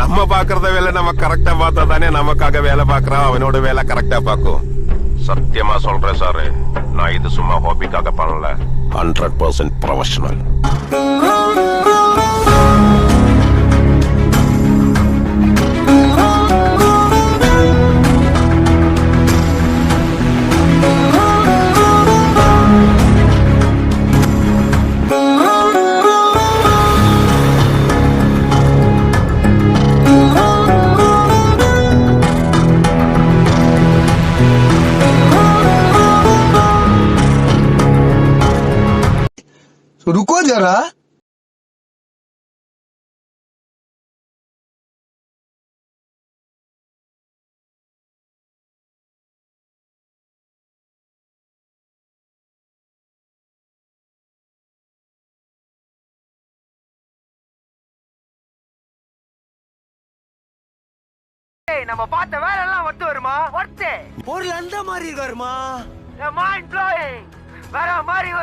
நம்ம பாக்குறத வேலை நம்ம கரெக்டா பார்த்தா தானே நமக்காக வேலை பாக்குறான், அவனோட வேலை கரெக்டா பாக்கும். சத்தியமா சொல்றேன் சார், நான் இது சும்மா ஹாபிக்காக பண்ணல, 100% ப்ரொஃபஷனல். रुको जरा। நம்ம பார்த்த வேலை எல்லாம் ஒத்து வருமா? ஒர்த்து பொருள் அந்த மாதிரி இருக்காருமா. மைண்ட் ப்ளோயிங் வேற மாதிரி